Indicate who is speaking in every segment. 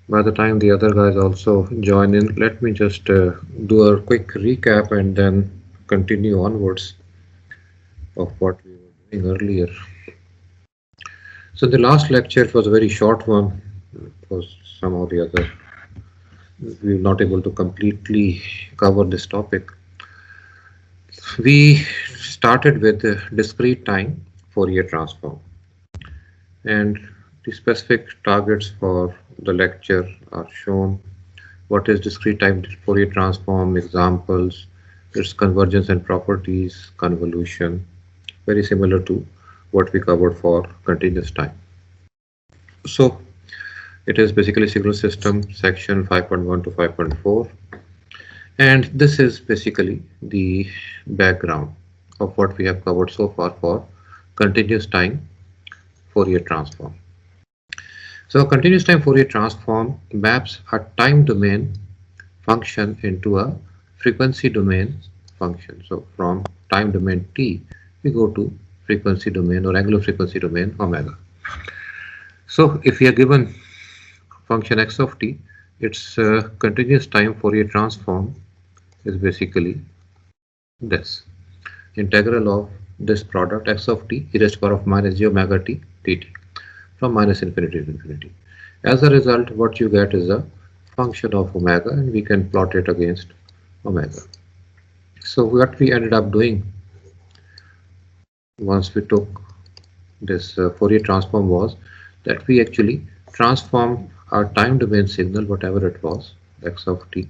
Speaker 1: By the time the other guys also join in, let me just do a quick recap and then continue onwards of what we were doing earlier. So the last lecture was a very short one because somehow the other we were not able to completely cover this topic. We started with the discrete time Fourier transform, and the specific targets for the lecture are shown. What is discrete time Fourier transform, examples, its convergence and properties, convolution, very similar to what we covered for continuous time. So it is basically signal system section 5.1 to 5.4, and this is basically the background of what we have covered so far for continuous time Fourier transform. So a continuous time Fourier transform maps a time domain function into a frequency domain function. So from time domain t, we go to frequency domain or angular frequency domain omega. So if we are given function x of t, its continuous time Fourier transform is basically this integral of this product x of t e raised to the power of minus j omega t dt from minus infinity to infinity. As a result, what you get is a function of omega, and we can plot it against omega. So what we ended up doing once we took this Fourier transform was that we actually transformed our time domain signal, whatever it was, x of t,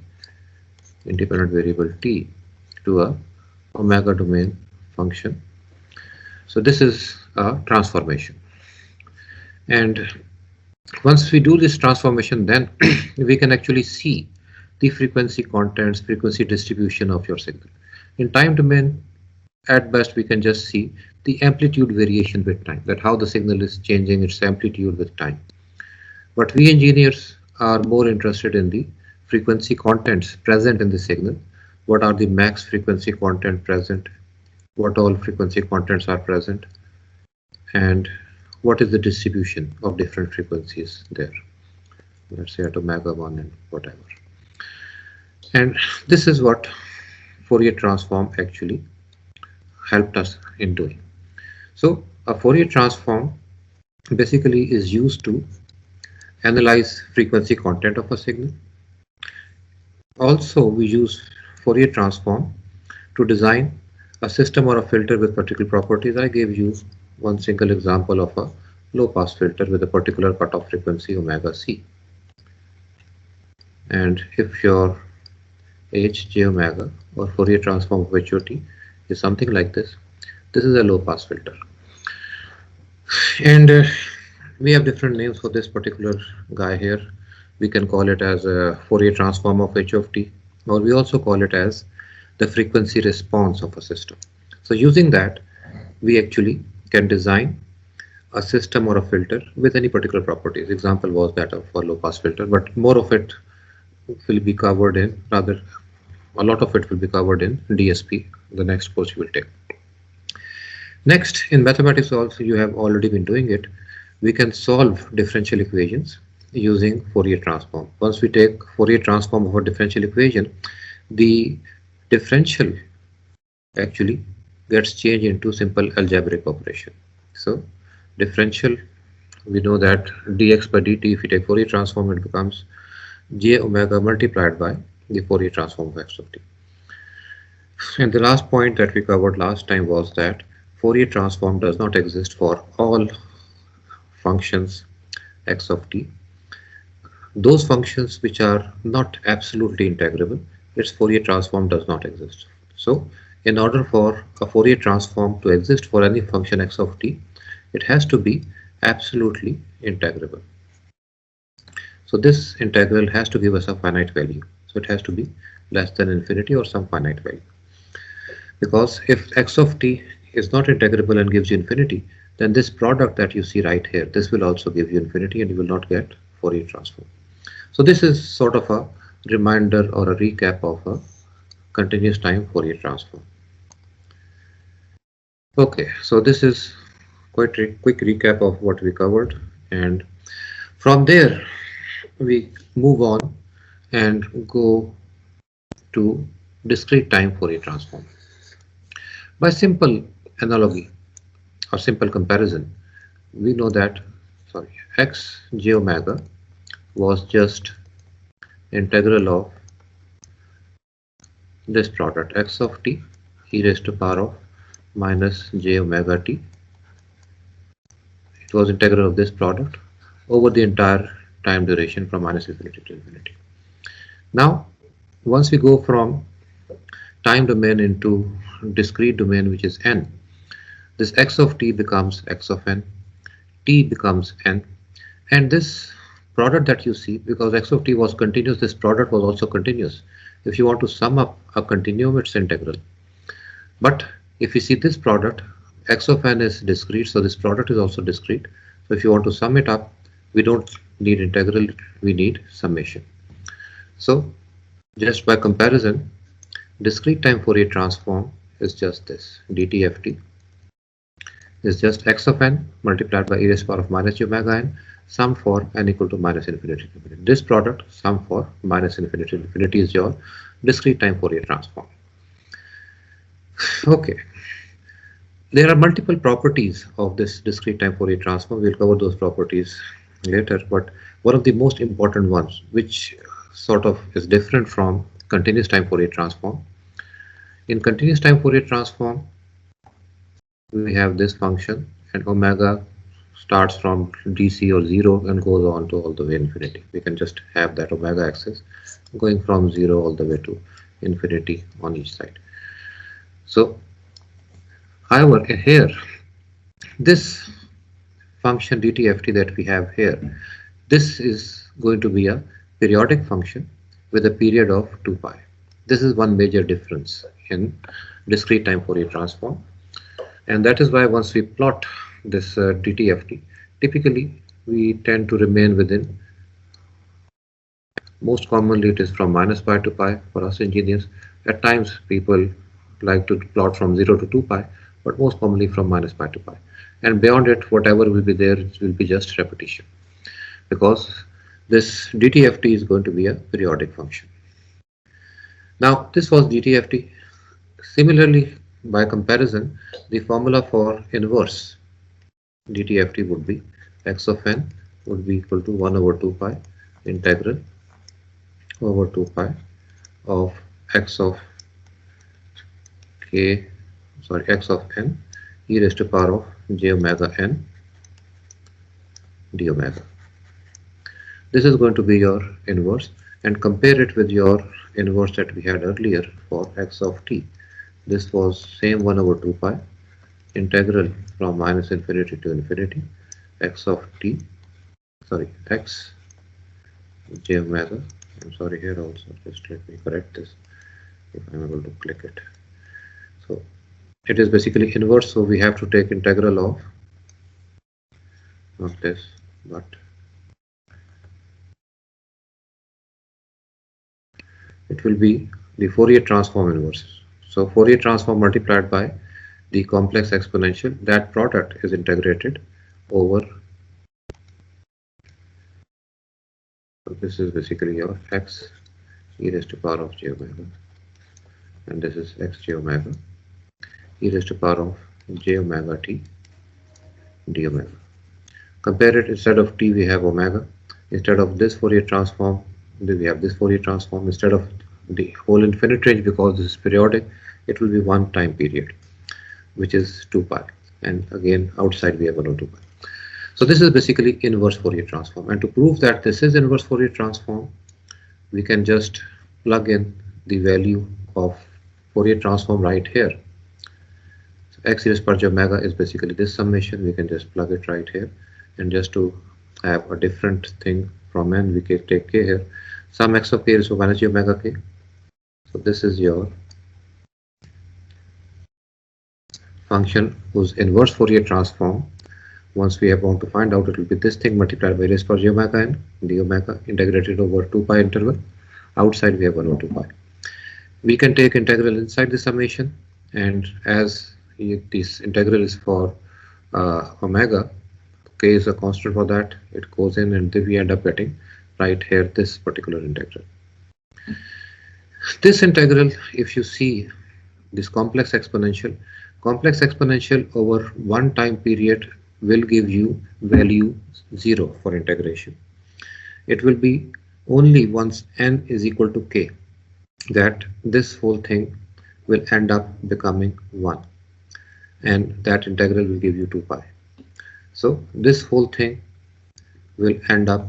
Speaker 1: independent variable t, to a omega domain function. So this is a transformation. And once we do this transformation, then we can actually see the frequency contents, frequency distribution of your signal. In time domain, at best, we can just see the amplitude variation with time, that how the signal is changing its amplitude with time. But we engineers are more interested in the frequency contents present in the signal. What are the max frequency content present? What all frequency contents are present? And what is the distribution of different frequencies there? Let's say at omega 1 and whatever. And this is what Fourier transform actually helped us in doing. So a Fourier transform basically is used to analyze frequency content of a signal. Also, we use Fourier transform to design a system or a filter with particular properties. I gave you one single example of a low pass filter with a particular cutoff frequency omega c. And if your h j omega or Fourier transform of HOT is something like this, this is a low pass filter. And we have different names for this particular guy here. We can call it as a Fourier transform of h of t, or we also call it as the frequency response of a system. So using that, we actually can design a system or a filter with any particular properties. Example was that of a low pass filter, but more of it will be covered in, rather a lot of it will be covered in DSP, the next course you will take. Next, in mathematics also, you have already been doing it. We can solve differential equations using Fourier transform. Once we take Fourier transform of a differential equation, the differential actually gets changed into simple algebraic operation. So differential, we know that dx by dt, if we take Fourier transform, it becomes j omega multiplied by the Fourier transform of x of t. And the last point that we covered last time was that Fourier transform does not exist for all functions x of t. Those functions which are not absolutely integrable, its Fourier transform does not exist. So in order for a Fourier transform to exist for any function x of t, it has to be absolutely integrable. So this integral has to give us a finite value. So it has to be less than infinity or some finite value. Because if x of t is not integrable and gives you infinity, then this product that you see right here, this will also give you infinity and you will not get Fourier transform. So this is sort of a reminder or a recap of a continuous time Fourier transform. Okay, so this is quite a quick recap of what we covered, and from there we move on and go to discrete time Fourier transform. By simple analogy or simple comparison, we know that x j omega was just integral of this product x of t e raised to power of minus j omega t. It was integral of this product over the entire time duration from minus infinity to infinity. Now, once we go from time domain into discrete domain, which is n, this x of t becomes x of n, t becomes n, and this product that you see, because x of t was continuous, this product was also continuous. If you want to sum up a continuum, it's integral. But if you see this product, x of n is discrete, so this product is also discrete. So if you want to sum it up, we don't need integral, we need summation. So just by comparison, discrete time Fourier transform is just this. DTFT is just x of n multiplied by e raised to power of minus j omega n, sum for n equal to minus infinity to infinity. This product, sum for minus infinity to infinity, is your discrete time Fourier transform. Okay. There are multiple properties of this discrete time Fourier transform. We'll cover those properties later, but one of the most important ones, which sort of is different from continuous time Fourier transform. In continuous time Fourier transform, we have this function, and omega starts from DC or 0 and goes on to all the way infinity. We can just have that omega axis going from 0 all the way to infinity on each side. So, however, here, this function DTFT that we have here, this is going to be a periodic function with a period of 2 pi. This is one major difference in discrete time Fourier transform, and that is why once we plot this DTFT, typically we tend to remain within, most commonly it is from minus pi to pi for us engineers. At times people like to plot from 0 to 2 pi, but most commonly from minus pi to pi. And beyond it, whatever will be there, it will be just repetition, because this DTFT is going to be a periodic function. Now, this was DTFT. Similarly, by comparison, the formula for inverse DTFT would be x of n would be equal to 1 over 2 pi integral over 2 pi of x of n e raised to power of j omega n d omega. This is going to be your inverse, and compare it with your inverse that we had earlier for x of t. This was same 1 over 2 pi integral from minus infinity to infinity x of t, x j omega. I'm sorry, here also, just let me correct this if I'm able to click it. So it is basically inverse, so we have to take integral of, not this, but it will be the Fourier transform inverse. So Fourier transform multiplied by the complex exponential, that product is integrated over, so this is basically your x e raised to power of j omega, and this is x j omega e raised to power of j omega t d omega. Compare it, instead of t we have omega, instead of this Fourier transform we have this Fourier transform, instead of the whole infinite range, because this is periodic, it will be one time period, which is 2 pi, and again outside we have 1 over 2 pi. So this is basically inverse Fourier transform, and to prove that this is inverse Fourier transform, we can just plug in the value of Fourier transform right here. So x e raised to power j omega is basically this summation. We can just plug it right here, and just to have a different thing from n, we can take k here. Sum x of k is minus j omega k. So this is your function whose inverse Fourier transform, once we want to find out, it will be this thing multiplied by raised power j omega n d omega integrated over 2 pi interval. Outside we have 1 over 2 pi. We can take integral inside the summation, and as this integral is for omega, k is a constant for that, it goes in, and then we end up getting right here, this particular integral. This integral, if you see this complex exponential over one time period will give you value 0 for integration. It will be only once n is equal to k that this whole thing will end up becoming 1, and that integral will give you 2 pi. So this whole thing will end up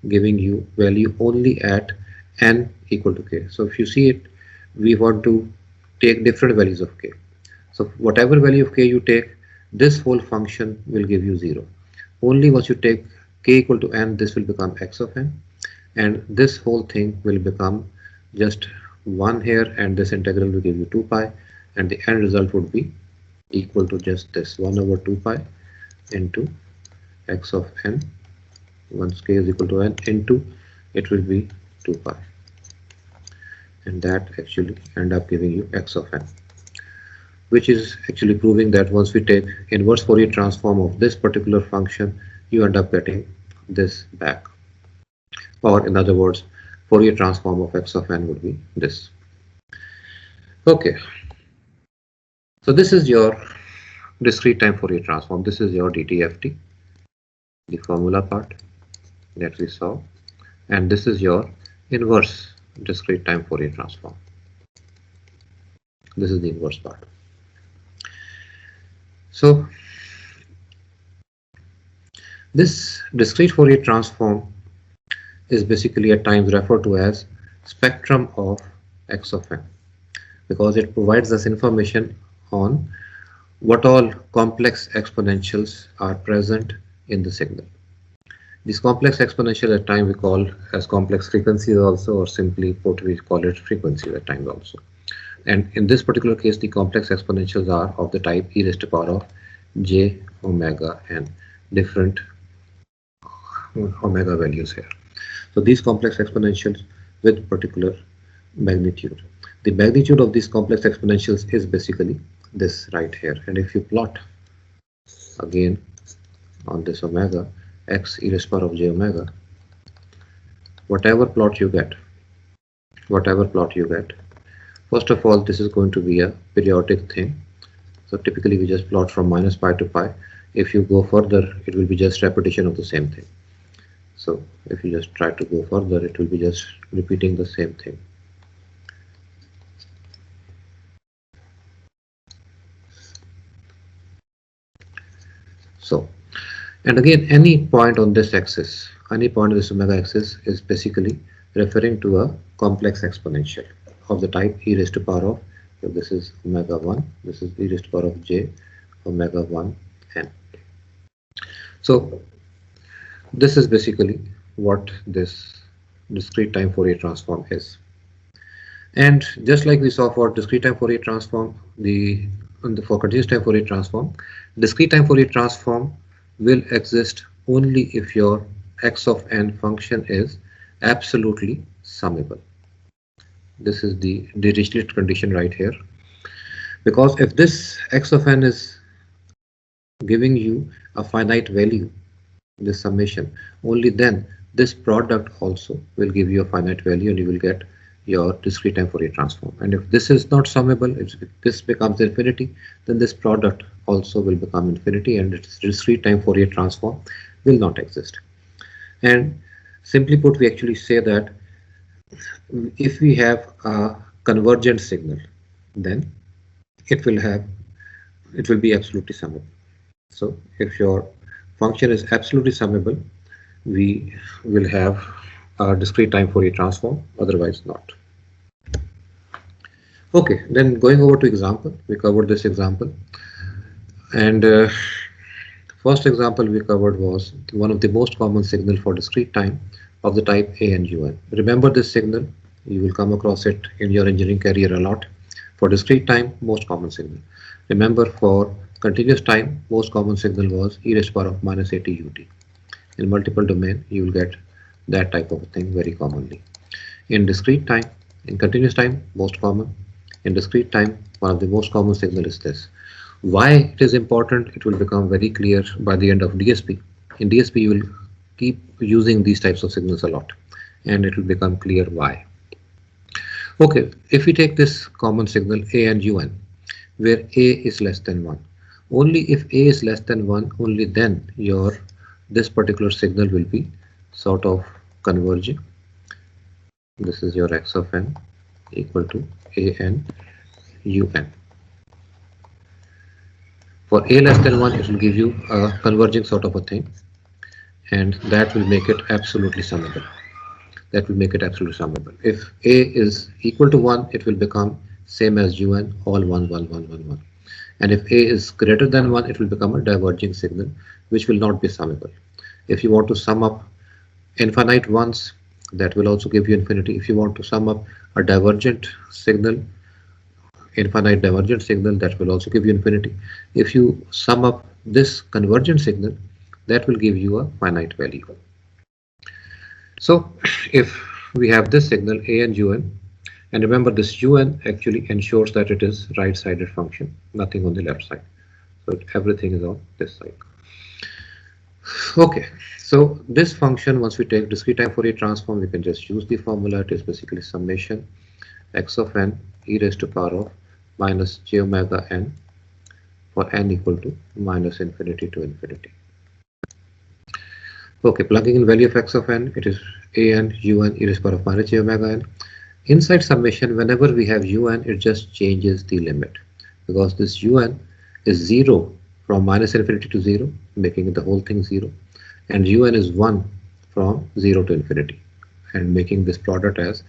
Speaker 1: giving you value only at n equal to k. So if you see it, we want to take different values of k. So whatever value of k you take, this whole function will give you 0. Only once you take k equal to n, this will become x of n, and this whole thing will become just 1 here, and this integral will give you 2 pi, and the end result would be equal to just this 1 over 2 pi into x of n. Once k is equal to n into, it will be 2 pi, and that actually end up giving you x of n, which is actually proving that once we take inverse Fourier transform of this particular function, you end up getting this back, or in other words, Fourier transform of x of n would be this. Okay, so this is your discrete time Fourier transform. This is your DTFT, the formula part that we saw, and this is your inverse discrete time Fourier transform. This is the inverse part. So this discrete Fourier transform is basically at times referred to as spectrum of x of n, because it provides us information on what all complex exponentials are present in the signal. These complex exponentials at times we call as complex frequencies also, or simply put we call it frequencies at times also. And in this particular case, the complex exponentials are of the type e raised to power of j omega n, different omega values here. So these complex exponentials with particular magnitude. The magnitude of these complex exponentials is basically this right here. And if you plot again on this omega, x e raised to power of j omega, whatever plot you get, first of all, this is going to be a periodic thing. So typically we just plot from minus pi to pi. If you go further, it will be just repetition of the same thing. So if you just try to go further, it will be just repeating the same thing. So, and again, any point on this axis, any point on this omega axis is basically referring to a complex exponential of the type e raised to power of, so this is omega 1, this is e raised to power of j omega 1 n. So this is basically what this discrete time Fourier transform is. And just like we saw for discrete time Fourier transform, for continuous time Fourier transform, discrete time Fourier transform will exist only if your x of n function is absolutely summable. This is the Dirichlet condition right here, because if this x of n is giving you a finite value, this summation, only then this product also will give you a finite value and you will get your discrete time Fourier transform. And if this is not summable, if this becomes infinity, then this product also will become infinity and its discrete time Fourier transform will not exist. And simply put, we actually say that if we have a convergent signal, then it will be absolutely summable. So if your function is absolutely summable, we will have a discrete time Fourier transform, otherwise not. Okay, then going over to example, we covered this example, and first example we covered was one of the most common signal for discrete time of the type a and un. Remember this signal, you will come across it in your engineering career a lot. For discrete time, most common signal. Remember, for continuous time, most common signal was e raised to power of minus at ut. In multiple domain, you will get that type of thing very commonly. In discrete time, in continuous time, most common. In discrete time, one of the most common signal is this. Why it is important, it will become very clear by the end of DSP. In DSP, you will keep using these types of signals a lot, and it will become clear why. Okay, if we take this common signal a and un, where a is less than 1, only if a is less than 1, only then your this particular signal will be sort of converging. This is your x of n equal to a and un. For a less than 1, it will give you a converging sort of a thing, and that will make it absolutely summable. That will make it absolutely summable. If a is equal to 1, it will become same as un, all 1, 1, 1, 1, 1. And if a is greater than 1, it will become a diverging signal, which will not be summable. If you want to sum up infinite ones, that will also give you infinity. If you want to sum up a divergent signal, infinite divergent signal, that will also give you infinity. If you sum up this convergent signal, that will give you a finite value. So if we have this signal a and un, and remember this un actually ensures that it is right-sided function, nothing on the left side. So everything is on this side. Okay, so this function, once we take discrete time Fourier transform, we can just use the formula. It is basically summation x of n e raised to power of minus j omega n for n equal to minus infinity to infinity. Okay, plugging in value of x of n, it is a n un e raised to power of minus j omega n. Inside summation, whenever we have un, it just changes the limit, because this un is 0 from minus infinity to 0, making the whole thing 0, and un is 1 from 0 to infinity, and making this product as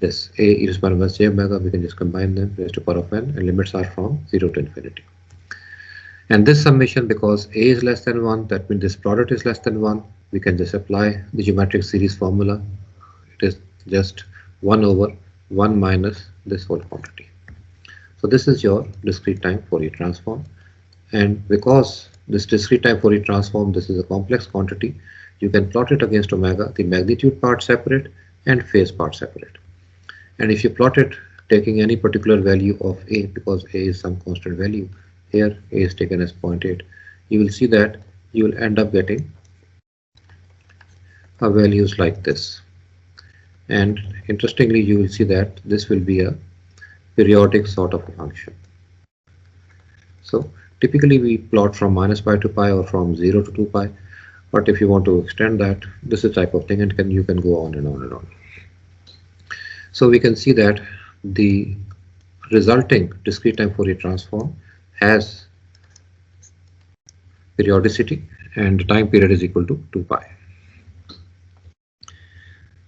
Speaker 1: this a e raised to power minus j omega. We can just combine them, raised to power of n, and limits are from 0 to infinity. And this summation, because a is less than 1, that means this product is less than 1, we can just apply the geometric series formula. It is just 1 over 1 minus this whole quantity. So this is your discrete time Fourier transform. And because this discrete time Fourier transform, this is a complex quantity, you can plot it against omega, the magnitude part separate and phase part separate. And if you plot it taking any particular value of a, because a is some constant value, here a is taken as 0.8, you will see that you will end up getting values like this. And interestingly, you will see that this will be a periodic sort of a function. So typically we plot from minus pi to pi or from 0 to 2 pi, but if you want to extend that, this is the type of thing, and you can go on and on and on. So we can see that the resulting discrete time Fourier transform has periodicity, and the time period is equal to 2 pi.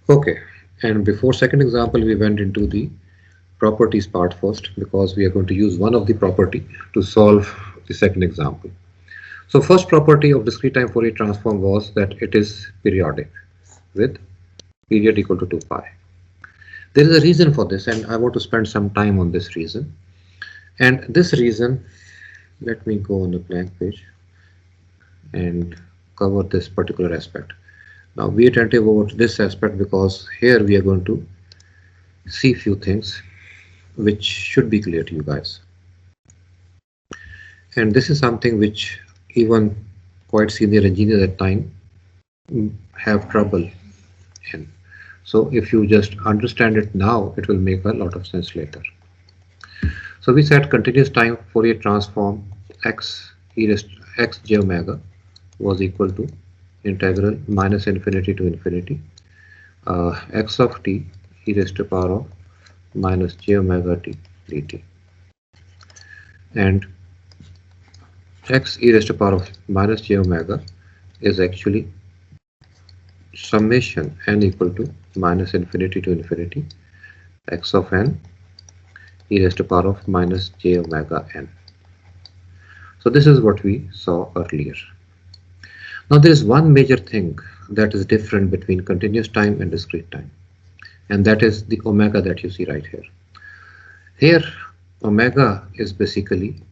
Speaker 1: Okay, and before second example, we went into the properties part first, because we are going to use one of the property to solve the second example. So first property of discrete time Fourier transform was that it is periodic with period equal to 2 pi. There is a reason for this, and I want to spend some time on this reason. And this reason, let me go on the blank page and cover this particular aspect. Now be attentive over this aspect, because here we are going to see few things which should be clear to you guys. And this is something which even quite senior engineers at time have trouble in. So if you just understand it now, it will make a lot of sense later. So we said continuous time Fourier transform x j omega was equal to integral minus infinity to infinity x of t e raised to power of minus j omega t dt, and x e raised to power of minus j omega is actually summation n equal to minus infinity to infinity x of n e raised to power of minus j omega n. So this is what we saw earlier. Now there is one major thing that is different between continuous time and discrete time, and that is the omega that you see right here. Here omega is basically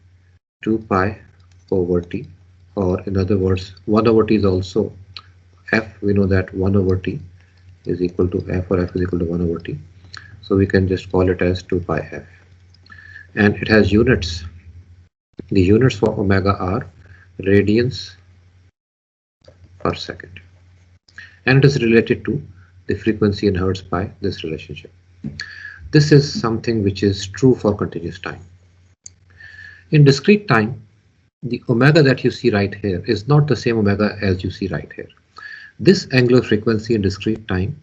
Speaker 1: 2 pi over t, or in other words 1 over t is also f. We know that 1 over t is equal to f, or f is equal to 1 over t, so we can just call it as 2 pi f, and it has units. The units for omega are radians per second. and it is related to the frequency in hertz by this relationship. This is something which is true for continuous time. In discrete time, the omega that you see right here is not the same omega as you see right here. This angular frequency in discrete time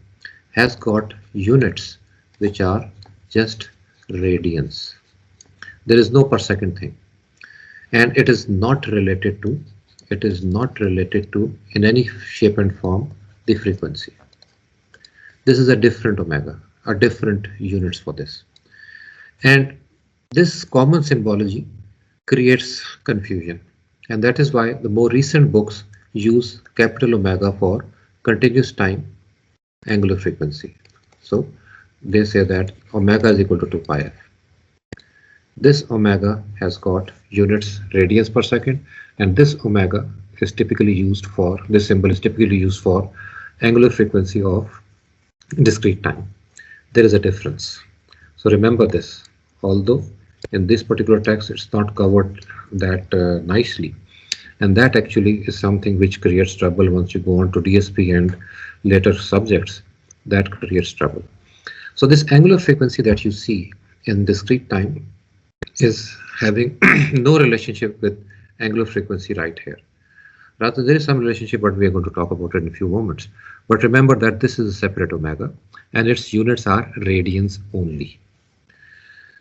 Speaker 1: has got units which are just radians. There is no per second thing, and it is not related to in any shape and form the frequency. This is a different omega, a different units for this, and this common symbology creates confusion, and that is why the more recent books use capital omega for continuous time angular frequency. So they say that omega is equal to 2 pi f. This omega has got units radians per second, and this omega is typically used for, this symbol is typically used for angular frequency of discrete time. There is a difference. So remember this, although in this particular text it's not covered that nicely, and that actually is something which creates trouble once you go on to DSP and later subjects, that creates trouble. So this angular frequency that you see in discrete time is having no relationship with angular frequency right here. Rather, there is some relationship, but we are going to talk about it in a few moments. But remember that this is a separate omega and its units are radians only.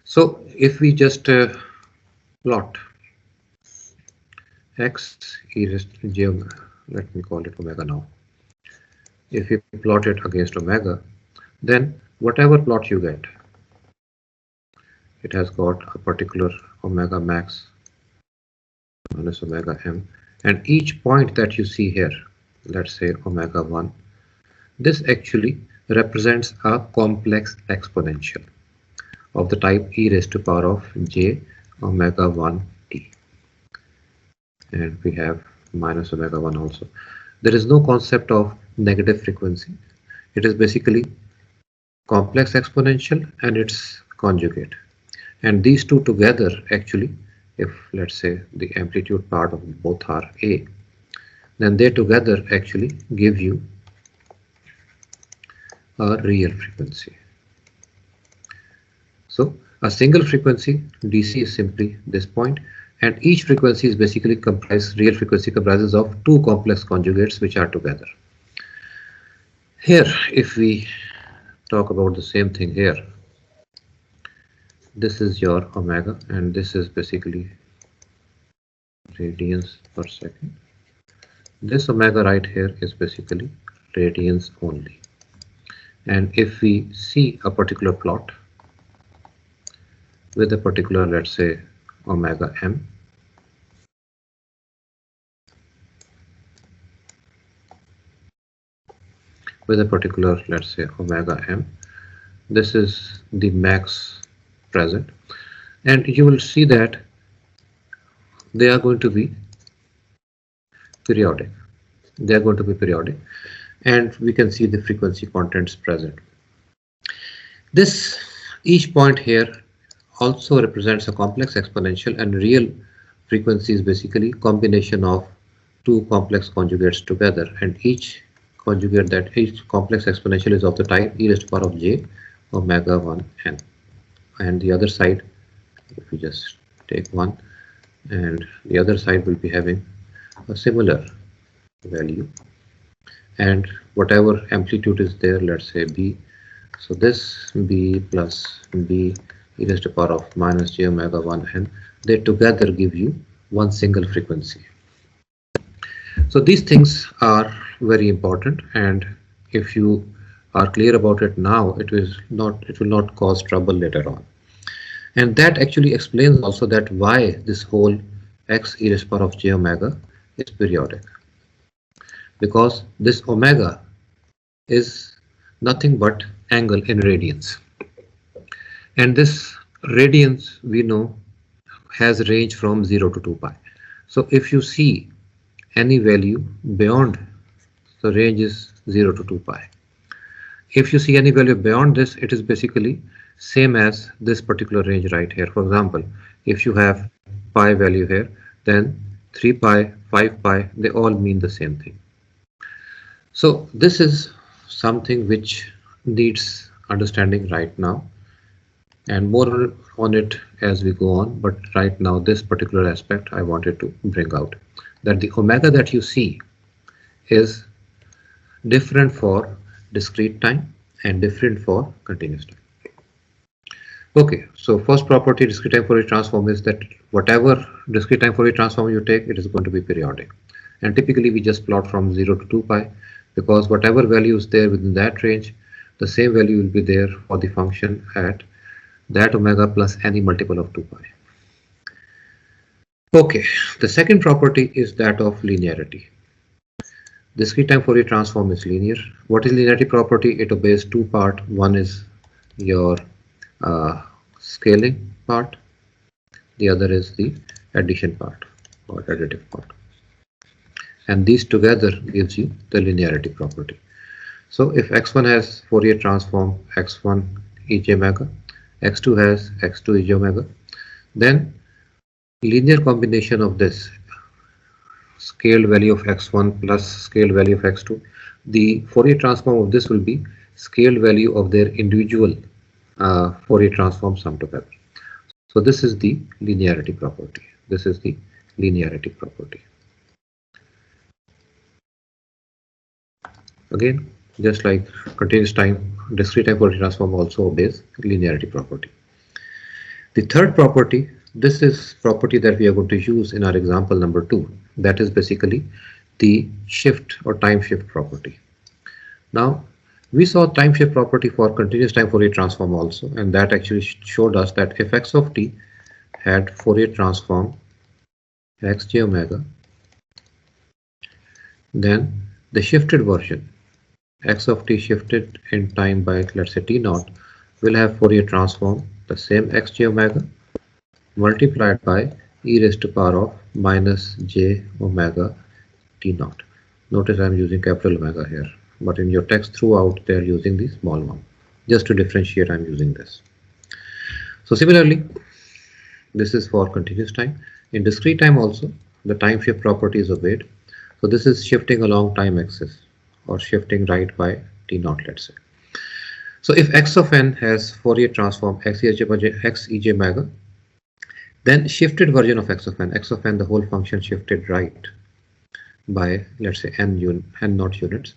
Speaker 1: So if we just plot x e raised to j omega, let me call it omega now. If you plot it against omega, then whatever plot you get, it has got a particular omega max minus omega m, and each point that you see here, let's say omega 1, this actually represents a complex exponential of the type e raised to power of j omega 1 t, and we have minus omega 1 also. There is no concept of negative frequency. It is basically complex exponential and its conjugate, and these two together actually, if let's say the amplitude part of both are a, then they together actually give you a real frequency. So a single frequency DC is simply this point, and each frequency is basically real frequency comprises of two complex conjugates which are together. Here, if we talk about the same thing here, this is your omega and this is basically radians per second. This omega right here is basically radians only. And if we see a particular plot with a particular, let's say, omega m, with a particular, let's say, omega m, this is the max present, and you will see that they are going to be periodic. They are going to be periodic, and we can see the frequency contents present. This each point here also represents a complex exponential, and real frequency is basically combination of two complex conjugates together, and each conjugate, that each complex exponential is of the type e raised to power of j omega 1 n. And the other side, if we just take one, and the other side will be having a similar value, and whatever amplitude is there, let's say b, so this b plus b e raised to power of minus j omega 1 n, they together give you one single frequency. So these things are very important, and if you are clear about it now, it will not cause trouble later on. And that actually explains also that why this whole x e raised to power of j omega is periodic, because this omega is nothing but angle in radians, and this radians we know has range from 0 to 2 pi. So if you see any value beyond, the range is 0 to 2 pi. If you see any value beyond this, it is basically same as this particular range right here. For example, if you have pi value here, then 3 pi, 5 pi, they all mean the same thing. So this is something which needs understanding right now, and more on it as we go on. But right now, this particular aspect I wanted to bring out, that the omega that you see is different for discrete time and different for continuous time. Okay, so first property discrete time Fourier transform is that whatever discrete time Fourier transform you take, it is going to be periodic. And typically we just plot from 0 to 2 pi, because whatever value is there within that range, the same value will be there for the function at that omega plus any multiple of 2 pi. Okay, the second property is that of linearity. Discrete time Fourier transform is linear. What is linearity property? It obeys two parts. One is your scaling part, the other is the addition part or additive part, and these together gives you the linearity property. So if x1 has Fourier transform x1 ej omega, x2 has x2 ej omega, then linear combination of this scaled value of x1 plus scaled value of x2, the Fourier transform of this will be scaled value of their individual Fourier transform sum together. So this is the linearity property. This is the linearity property. Again, just like continuous time, discrete time Fourier transform also obeys linearity property. The third property, this is property that we are going to use in our example number 2. That is basically the shift or time shift property. Now, we saw time shift property for continuous time Fourier transform also, and that actually showed us that if x of t had Fourier transform xj omega, then the shifted version, x of t shifted in time by, let's say, t naught, will have Fourier transform the same xj omega multiplied by e raised to power of minus j omega t naught. Notice I am using capital omega here, but in your text throughout they are using the small one. Just to differentiate, I am using this. So similarly, this is for continuous time. In discrete time also, the time shift property is obeyed. So this is shifting along time axis or shifting right by t naught, let's say. So if x of n has Fourier transform x ej omega, then shifted version of x of n, the whole function shifted right by, let's say, n naught units.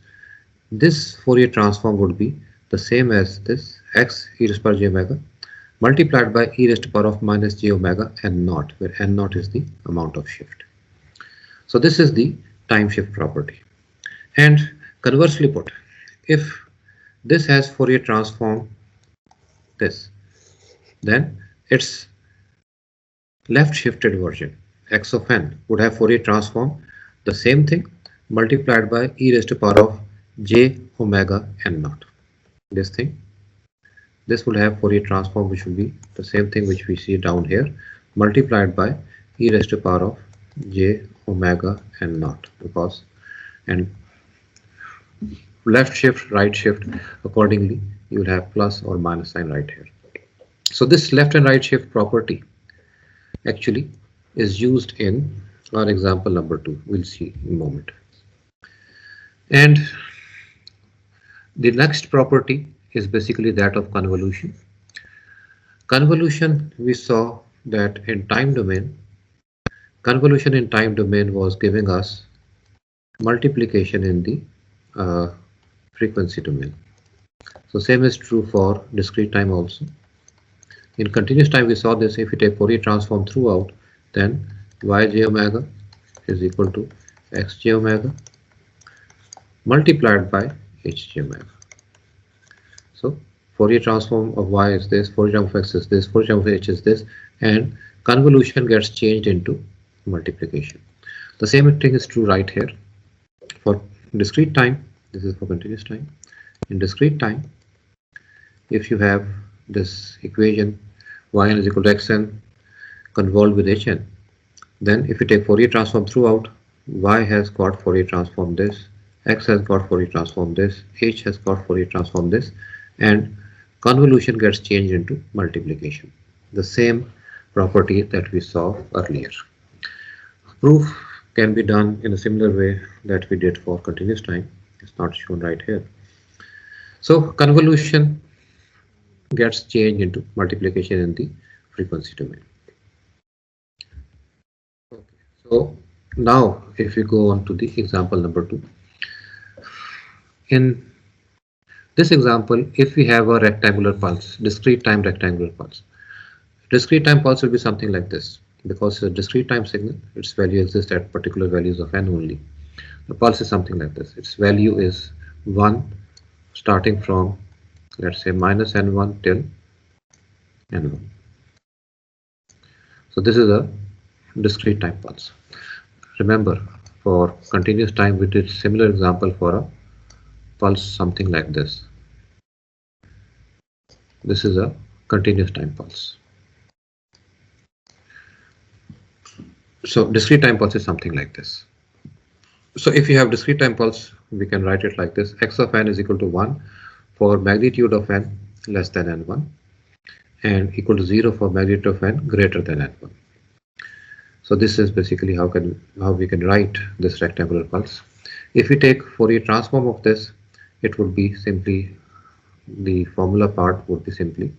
Speaker 1: This Fourier transform would be the same as this x e raised to power j omega multiplied by e raised to power of minus j omega n naught, where n naught is the amount of shift. So this is the time shift property. And conversely put, if this has Fourier transform this, then its left shifted version x of n would have Fourier transform the same thing multiplied by e raised to power of j omega n naught. This thing, this will have Fourier transform which will be the same thing which we see down here multiplied by e raised to power of j omega n naught, because and left shift, right shift, accordingly you will have plus or minus sign right here. So this left and right shift property actually is used in our example number 2. We'll see in a moment. And the next property is basically that of convolution. Convolution, we saw that in time domain, convolution in time domain was giving us multiplication in the frequency domain. So same is true for discrete time also. In continuous time we saw this, if we take Fourier transform throughout, then yj omega is equal to xj omega multiplied by hj omega. So Fourier transform of y is this, Fourier transform of x is this, Fourier transform of h is this, and convolution gets changed into multiplication. The same thing is true right here for discrete time. This is for continuous time. In discrete time, if you have this equation yn is equal to xn convolved with hn, then if you take Fourier transform throughout, y has got Fourier transform this, x has got Fourier transform this, h has got Fourier transform this, and convolution gets changed into multiplication. The same property that we saw earlier. Proof can be done in a similar way that we did for continuous time. It's not shown right here. So convolution gets changed into multiplication in the frequency domain. Okay. So now if we go on to the example number 2. In this example, if we have a rectangular pulse, discrete time rectangular pulse, discrete time pulse will be something like this. Because it's a discrete time signal, its value exists at particular values of n only. The pulse is something like this. Its value is 1 starting from, let's say, minus n1 till n1. So this is a discrete time pulse. Remember, for continuous time we did similar example for a pulse something like this. This is a continuous time pulse. So discrete time pulse is something like this. So if you have discrete time pulse, we can write it like this: x of n is equal to 1 for magnitude of n less than n1 and equal to 0 for magnitude of n greater than n1. So this is basically how we can write this rectangular pulse. If we take Fourier transform of this, it would be simply, the formula part would be simply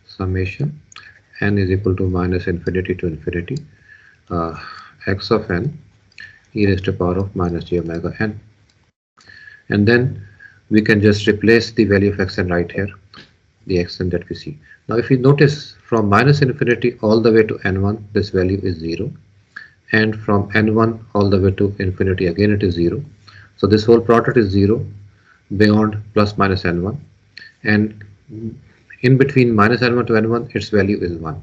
Speaker 1: summation n is equal to minus infinity to infinity x of n e raised to the power of minus j omega n, and then we can just replace the value of xn right here, the xn that we see. Now if you notice, from minus infinity all the way to n1 this value is 0, and from n1 all the way to infinity again it is 0. So this whole product is 0 beyond plus minus n1, and in between minus n1 to n1 its value is 1.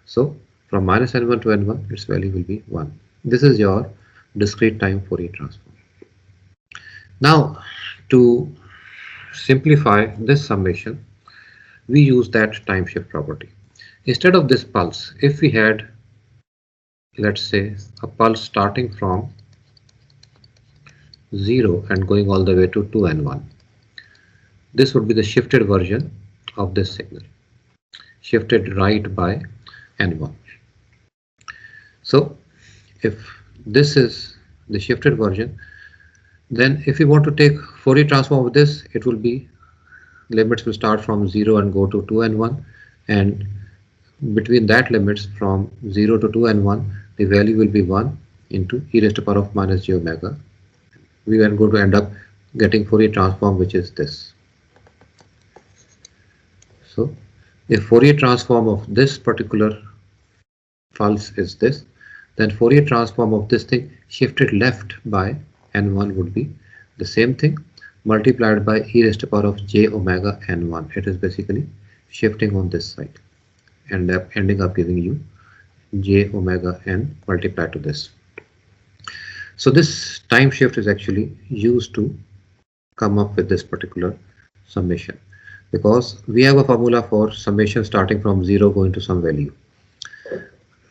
Speaker 1: So from minus n1 to n1 its value will be 1. This is your discrete time Fourier transform. Now to simplify this summation, we use that time shift property. Instead of this pulse, if we had, let's say, a pulse starting from 0 and going all the way to 2n1, this would be the shifted version of this signal, shifted right by n1. So if this is the shifted version, then if we want to take Fourier transform of this, it will be, limits will start from 0 and go to 2n1, and between that limits from 0 to 2n1 the value will be 1 into e raised to the power of minus j omega. We are going to end up getting Fourier transform, which is this. So if Fourier transform of this particular pulse is this, then Fourier transform of this thing shifted left by n1 would be the same thing multiplied by e raised to the power of j omega n1. It is basically shifting on this side and ending up giving you j omega n multiplied to this. So this time shift is actually used to come up with this particular summation, because we have a formula for summation starting from 0 going to some value.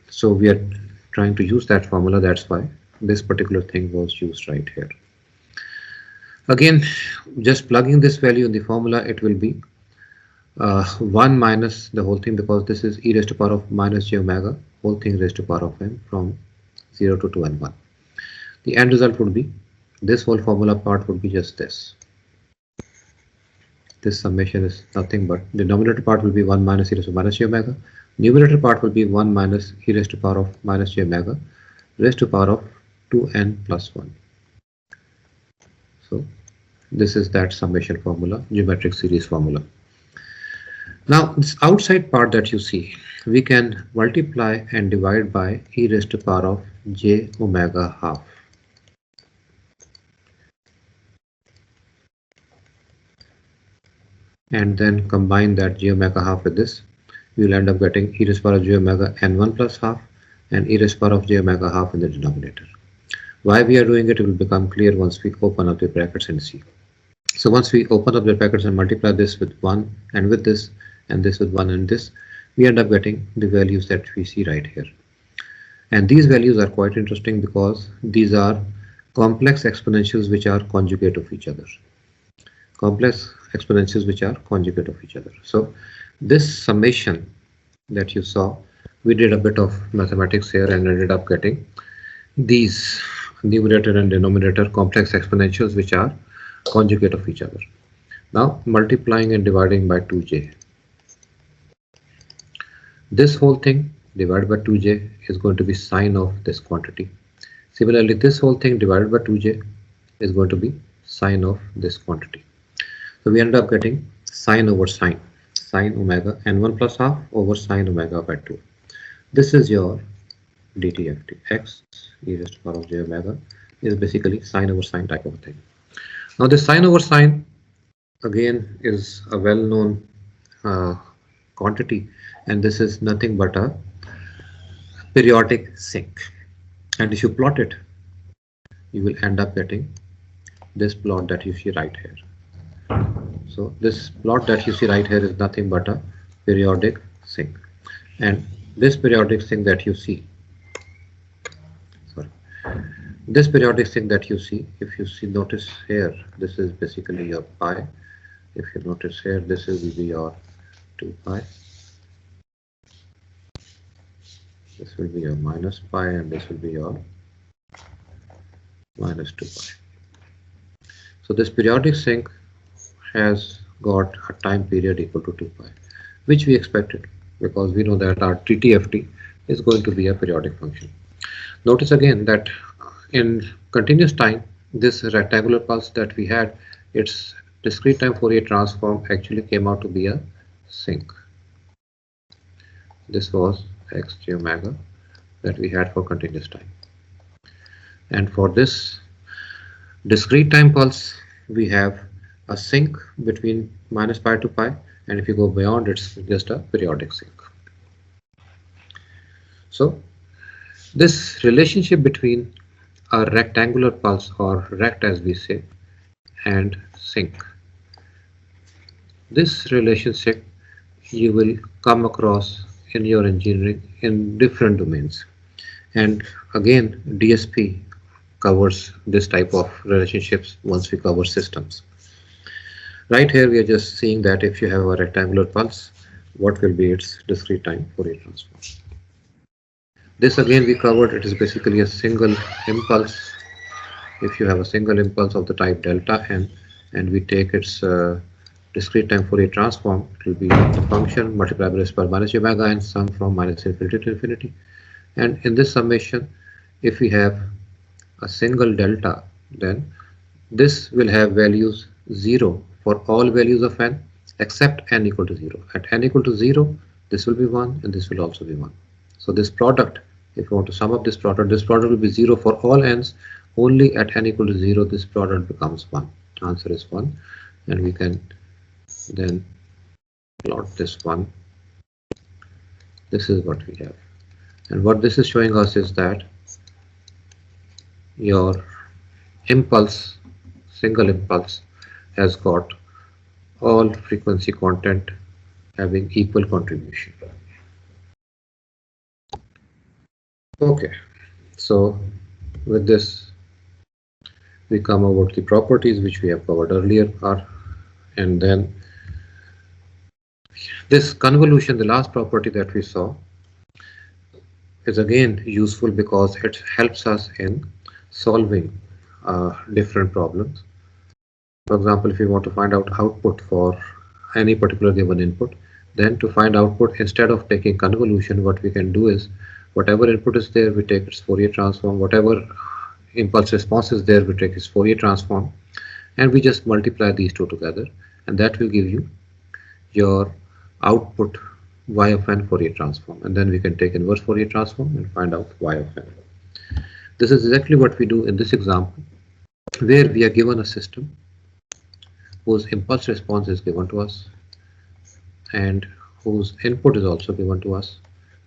Speaker 1: So we are trying to use that formula. That's why this particular thing was used right here. Again, just plugging this value in the formula, it will be 1 minus the whole thing, because this is e raised to the power of minus j omega, whole thing raised to the power of n from 0 to 2n1. The end result would be, this whole formula part would be just this. This summation is nothing but, denominator part will be 1 minus e raised to minus j omega, numerator part will be 1 minus e raised to the power of minus j omega raised to the power of 2n plus 1. So this is that summation formula, geometric series formula. Now this outside part that you see, we can multiply and divide by e raised to the power of j omega half. And then combine that j omega half with this, we will end up getting e raised to the power of j omega n1 plus half and e raised to the power of j omega half in the denominator. Why we are doing it will become clear once we open up the brackets and see. So once we open up the brackets and multiply this with 1 and with this and this with 1 and this, we end up getting the values that we see right here. And these values are quite interesting because these are complex exponentials which are conjugate of each other. Complex exponentials which are conjugate of each other. So this summation that you saw, we did a bit of mathematics here and ended up getting these numerator and denominator complex exponentials which are conjugate of each other. Now multiplying and dividing by 2j. This whole thing divided by 2j is going to be sine of this quantity. Similarly, this whole thing divided by 2j is going to be sine of this quantity. So we end up getting sine over sine omega n1 plus half over sine omega by 2. This is your DTFT. X e raised to the power of j omega is basically sine over sine type of thing. Now this sine over sine again is a well-known quantity, and this is nothing but a periodic sink. And if you plot it, you will end up getting this plot that you see right here. So this plot that you see right here is nothing but a periodic sink, and this periodic sink that you see, this periodic sink that you see, if you see, notice here, this is basically your pi. If you notice here, this will be your 2 pi. This will be your minus pi, and this will be your minus 2 pi. So this periodic sink has got a time period equal to 2 pi, which we expected because we know that our CTFT is going to be a periodic function. Notice again that in continuous time, this rectangular pulse that we had, its discrete time Fourier transform actually came out to be a sink. This was x j omega that we had for continuous time. And for this discrete time pulse, we have a sink between minus pi to pi, and if you go beyond, it's just a periodic sink. So this relationship between a rectangular pulse, or rect as we say, and sink, this relationship you will come across in your engineering in different domains. And again, DSP covers this type of relationships once we cover systems. Right here we are just seeing that if you have a rectangular pulse, what will be its discrete time Fourier transform. This again we covered, it is basically a single impulse. If you have a single impulse of the type delta n, and we take its discrete time Fourier transform, it will be the function multiplied by s per minus omega and sum from minus infinity to infinity. And in this summation, if we have a single delta, then this will have values 0 for all values of n except n equal to 0. At n equal to 0, this will be 1 and this will also be 1. So this product, if you want to sum up this product will be 0 for all n's. Only at n equal to 0, this product becomes 1. Answer is 1, and we can then plot this 1. This is what we have, and what this is showing us is that your impulse, single impulse, has got all frequency content having equal contribution. Okay, so with this we come about the properties which we have covered earlier, and then this convolution, the last property that we saw, is again useful because it helps us in solving different problems. For example, if you want to find out output for any particular given input, then to find output, instead of taking convolution, what we can do is whatever input is there, we take its Fourier transform, whatever impulse response is there, we take its Fourier transform, and we just multiply these two together, and that will give you your output y of n Fourier transform, and then we can take inverse Fourier transform and find out y of n. This is exactly what we do in this example, where we are given a system whose impulse response is given to us and whose input is also given to us.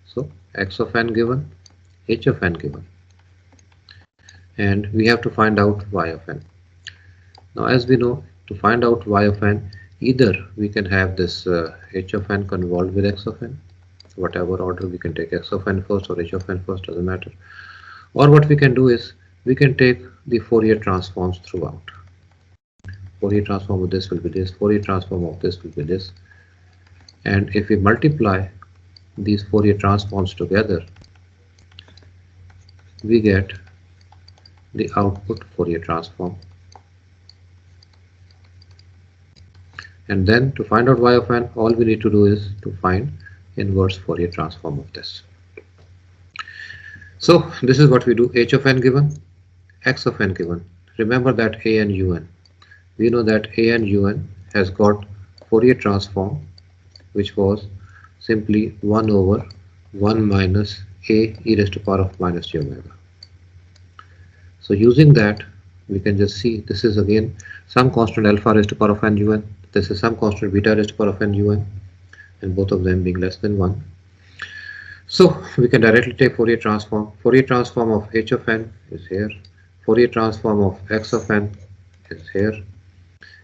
Speaker 1: So x of n given, h of n given, and we have to find out y of n. Now, as we know, to find out y of n, either we can have this h of n convolved with x of n, whatever order, we can take x of n first or h of n first, doesn't matter. Or what we can do is we can take the Fourier transforms throughout. Fourier transform of this will be this, Fourier transform of this will be this, and if we multiply these Fourier transforms together, we get the output Fourier transform. And then to find out y of n, all we need to do is to find inverse Fourier transform of this. So this is what we do. H of n given, x of n given. Remember that a and un. We know that a and un has got Fourier transform, which was simply 1 over 1 minus a e raised to power of minus j omega. So using that, we can just see this is again some constant alpha raised to power of n un. This is some constant beta raised to power of n un, and both of them being less than 1. So we can directly take Fourier transform. Fourier transform of h of n is here. Fourier transform of x of n is here.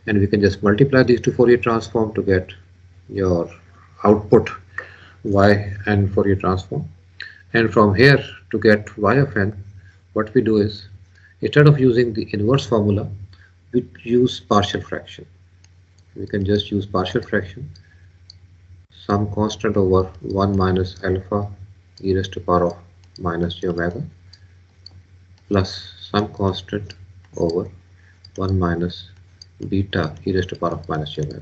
Speaker 1: And we can just multiply these two Fourier transform to get your output y and Fourier transform. And from here to get y of n, what we do is, instead of using the inverse formula, we use partial fraction. We can just use partial fraction, some constant over 1 minus alpha e raised to power of minus j omega plus some constant over 1 minus beta e raised to power of minus j omega.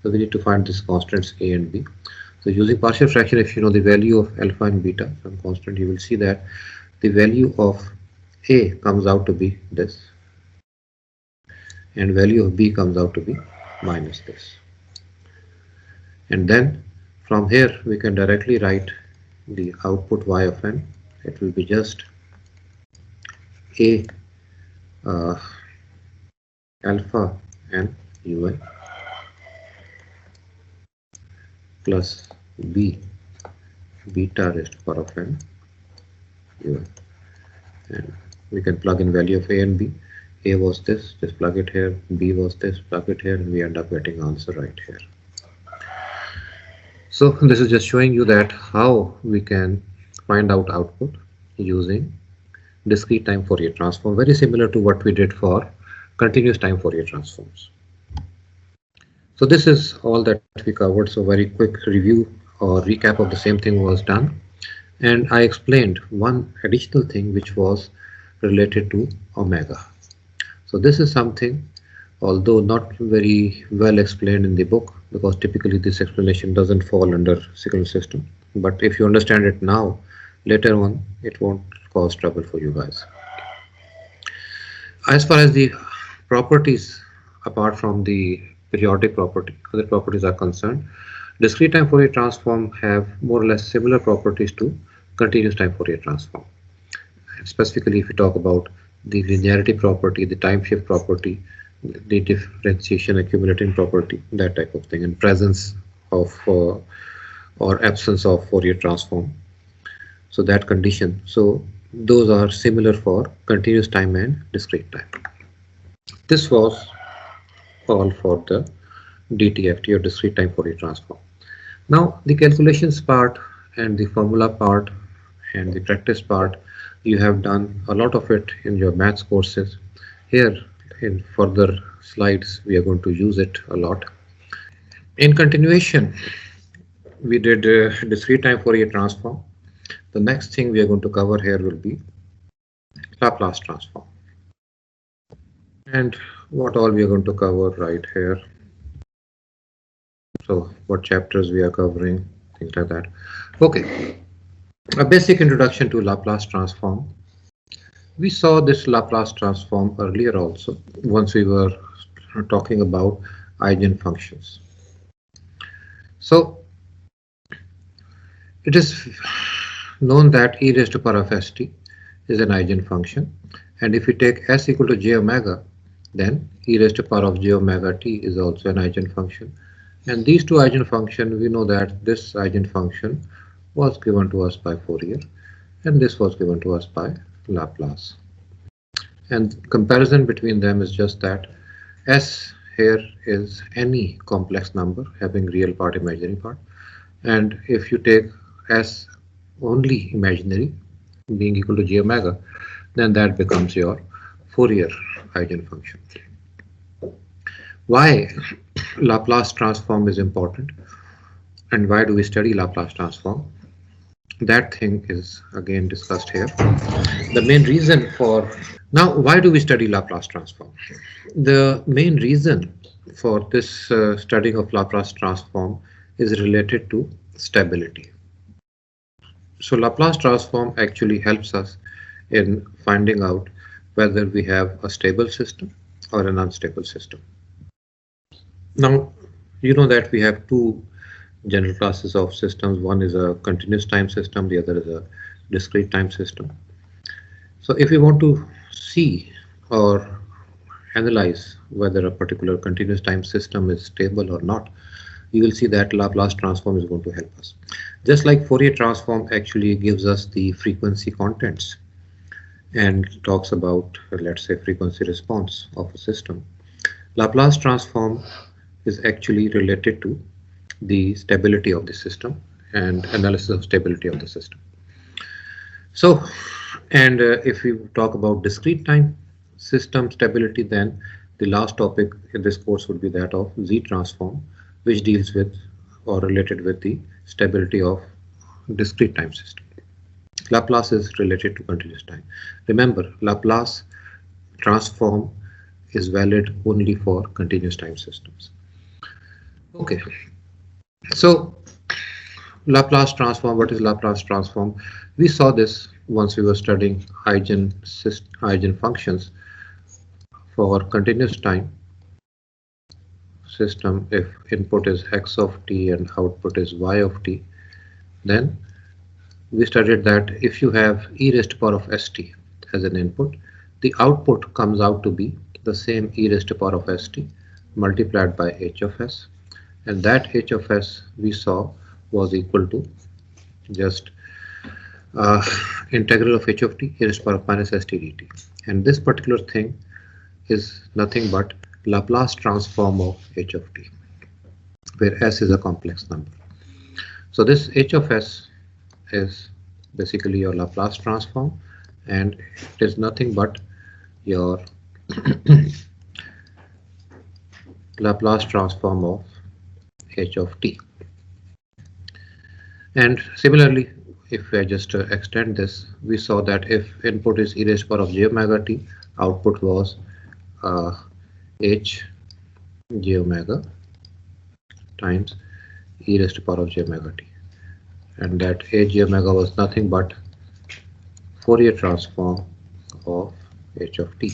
Speaker 1: So we need to find these constants a and b. So using partial fraction, if you know the value of alpha and beta, some constant, you will see that the value of a comes out to be this, and value of b comes out to be minus this. And then from here we can directly write the output y of n. It will be just a alpha n un plus b beta raised to power of n un. And we can plug in value of a and b. A was this, just plug it here. B was this, plug it here, and we end up getting answer right here. So this is just showing you that how we can find out output using discrete time Fourier transform, very similar to what we did for continuous time Fourier transforms. So this is all that we covered. So very quick review or recap of the same thing was done. And I explained one additional thing which was related to omega. So this is something, although not very well explained in the book, because typically this explanation doesn't fall under signal system. But if you understand it now, later on, it won't cause trouble for you guys. As far as the properties, apart from the periodic property, other properties are concerned, discrete time Fourier transform have more or less similar properties to continuous time Fourier transform. And specifically, if we talk about the linearity property, the time shift property, the differentiation accumulating property, that type of thing, and presence of or absence of Fourier transform. So that condition. So those are similar for continuous time and discrete time. This was all for the DTFT or discrete time Fourier transform. Now the calculations part and the formula part and the practice part, you have done a lot of it in your maths courses. Here in further slides we are going to use it a lot. In continuation, we did discrete time Fourier transform. The next thing we are going to cover here will be Laplace transform. And what all we are going to cover right here. So what chapters we are covering, things like that. Okay, a basic introduction to Laplace transform. We saw this Laplace transform earlier also, once we were talking about eigenfunctions. So it is known that e raised to power of st is an eigenfunction, and if we take s equal to j omega, then e raised to power of j omega t is also an eigenfunction. And these two eigenfunctions, we know that this eigenfunction was given to us by Fourier, and this was given to us by Laplace. And comparison between them is just that s here is any complex number having real part, imaginary part, and if you take s only imaginary, being equal to j omega, then that becomes your Fourier eigenfunction. Why Laplace transform is important, and why do we study Laplace transform? that thing is again discussed here. The main reason for now, why do we study Laplace transform? The main reason for this studying of Laplace transform is related to stability. So Laplace transform actually helps us in finding out whether we have a stable system or an unstable system. Now, you know that we have two general classes of systems. One is a continuous time system, the other is a discrete time system. So if we want to see or analyze whether a particular continuous time system is stable or not, you will see that Laplace transform is going to help us. Just like Fourier transform actually gives us the frequency contents and talks about, let's say, frequency response of a system, Laplace transform is actually related to the stability of the system and analysis of stability of the system. So, and if we talk about discrete time system stability, then the last topic in this course would be that of ZTransform, which deals with or related with the stability of discrete time system. Laplace is related to continuous time. Remember, Laplace transform is valid only for continuous time systems. Okay, so Laplace transform, what is Laplace transform? We saw this once we were studying eigenfunctions for continuous time system. If input is x of t and output is y of t, then we studied that if you have e raised to power of st as an input, the output comes out to be the same e raised to power of st multiplied by h of s, and that h of s we saw was equal to just integral of h of t e raised to power of minus st dt, and this particular thing is nothing but Laplace transform of h of t, where s is a complex number. So this h of s is basically your Laplace transform, and it is nothing but your Laplace transform of h of t. And similarly, if I just extend this, we saw that if input is e raised to power of j omega t, output was h j omega times e raised to power of j omega t, and that h j omega was nothing but Fourier transform of h of t.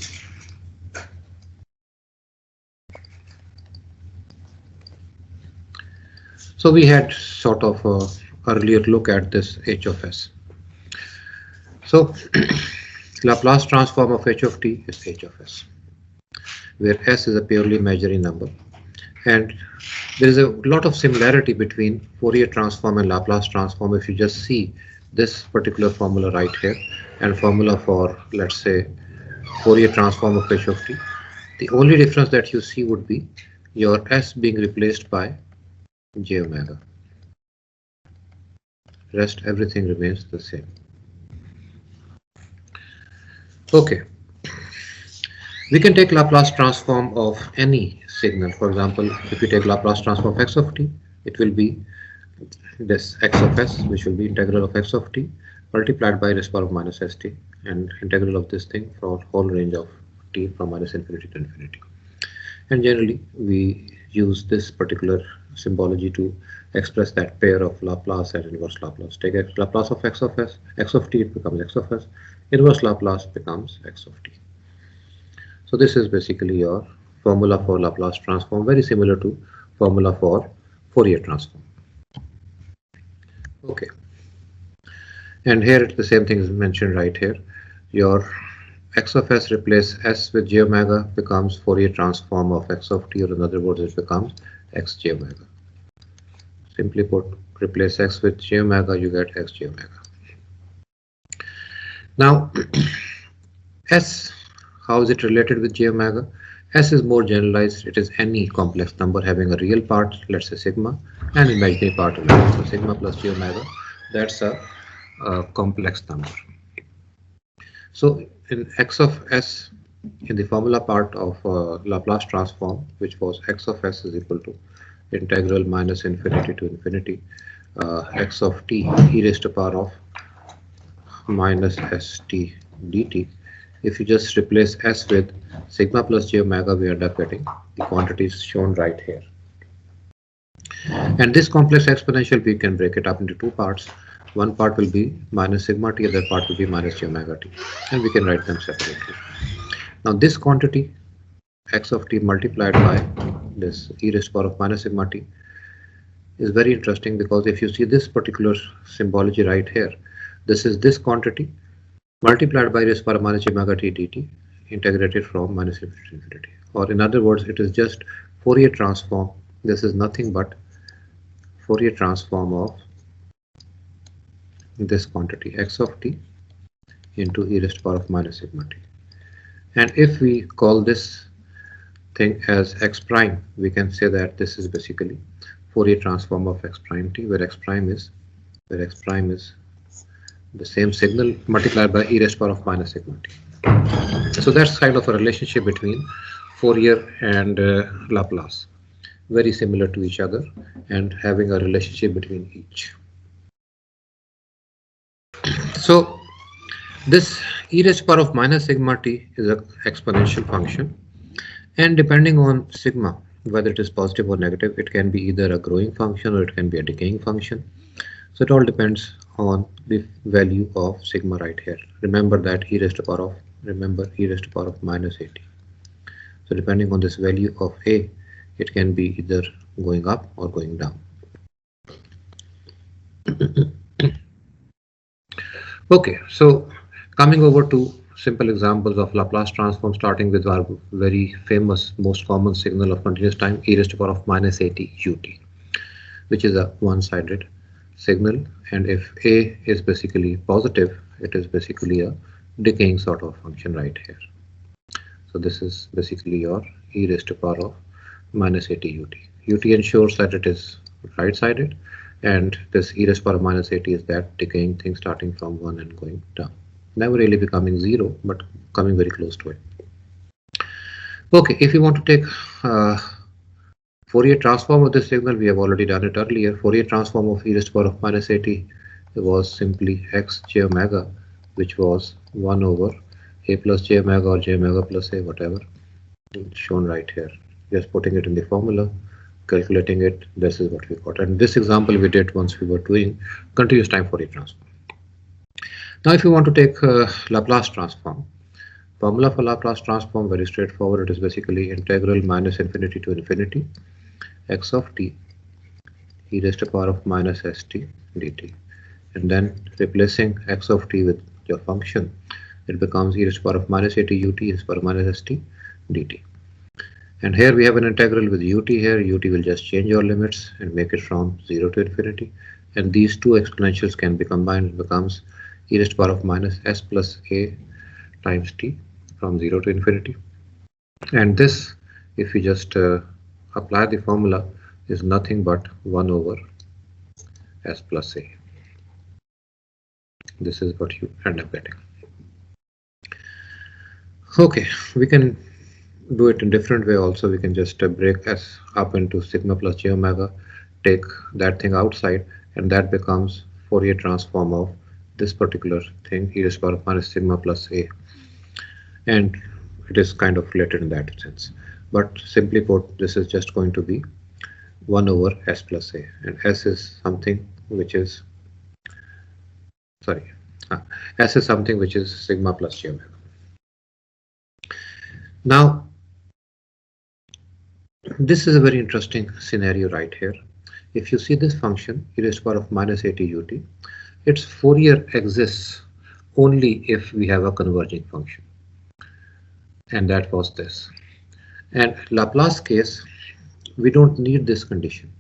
Speaker 1: So we had sort of a earlier look at this h of s. So Laplace transform of h of t is h of s, where s is a purely imaginary number, and there is a lot of similarity between Fourier transform and Laplace transform. If you just see this particular formula right here and formula for, let's say, Fourier transform of h of t, the only difference that you see would be your s being replaced by j omega. Rest everything remains the same. Okay, we can take Laplace transform of any signal. For example, if you take Laplace transform of x of t, it will be this x of s, which will be integral of x of t multiplied by raised to power of minus st, and integral of this thing for whole range of t from minus infinity to infinity. And generally we use this particular symbology to express that pair of Laplace and inverse Laplace. Take Laplace of x of s, x of t, it becomes x of s, inverse Laplace becomes x of t. So this is basically your formula for Laplace transform, very similar to formula for Fourier transform. Okay, and here the same thing is mentioned right here. Your x of s replace s with j omega becomes Fourier transform of x of t, or in other words it becomes x j omega. Simply put, replace x with j omega, you get x j omega. Now s, how is it related with j omega? S is more generalized. It is any complex number having a real part, let's say sigma, and imaginary part of it. So sigma plus j omega, that's a complex number. So in x of s, in the formula part of Laplace transform, which was x of s is equal to integral minus infinity to infinity x of t e raised to power of minus st dt. If you just replace s with sigma plus j omega, we end up getting the quantities shown right here. And this complex exponential, we can break it up into two parts. One part will be minus sigma t, other part will be minus j omega t, and we can write them separately. Now this quantity x of t multiplied by this e raised to power of minus sigma t is very interesting, because if you see this particular symbology right here, this is this quantity multiplied by e raised to power of minus j omega t dt integrated from minus infinity to infinity. Or in other words, it is just Fourier transform. This is nothing but Fourier transform of this quantity x of t into e raised to power of minus sigma t. And if we call this thing as x prime, we can say that this is basically Fourier transform of x prime t, where x prime is the same signal multiplied by e raised to power of minus sigma t. So that's kind of a relationship between Fourier and Laplace, very similar to each other and having a relationship between each. So this e raised to power of minus sigma t is an exponential function, and depending on sigma, whether it is positive or negative, it can be either a growing function or it can be a decaying function. So it all depends on the value of sigma right here. Remember that e raised to power of minus at. So depending on this value of a, it can be either going up or going down. Okay, so coming over to simple examples of Laplace transform, starting with our very famous, most common signal of continuous time, e raised to power of minus at ut, which is a one-sided signal. And if a is basically positive, it is basically a decaying sort of function right here. So this is basically your e raised to power of minus at ut. Ut ensures that it is right-sided, and this e raised to power of minus at is that decaying thing starting from 1 and going down. Never really becoming 0, but coming very close to it. Okay, if you want to take Fourier transform of this signal, we have already done it earlier. Fourier transform of e raised to power of minus at was simply x j omega, which was 1 over a plus j omega or j omega plus a, whatever, shown right here. Just putting it in the formula, calculating it, this is what we got. And this example we did once we were doing continuous time Fourier transform. Now if you want to take Laplace transform, formula for Laplace transform, very straightforward. It is basically integral minus infinity to infinity x of t e raised to power of minus st dt, and then replacing x of t with your function, it becomes e raised to power of minus at ut e raised to power of minus st dt. And here we have an integral with ut here. Ut will just change your limits and make it from 0 to infinity, and these two exponentials can be combined. It becomes e raised to power of minus s plus a times t from 0 to infinity. And this, if we just apply the formula, is nothing but 1 over s plus a. This is what you end up getting. Okay, we can do it in different way also. We can just break s up into sigma plus j omega, take that thing outside, and that becomes Fourier transform of this particular thing, e raised to power of minus sigma plus a. And it is kind of related in that sense. But simply put, this is just going to be 1 over s plus a, and s is something which is, s is something which is sigma plus j omega. Now, this is a very interesting scenario right here. If you see this function, e raised to power of minus at ut, its Fourier exists only if we have a converging function. And that was this. And Laplace case, we don't need this condition.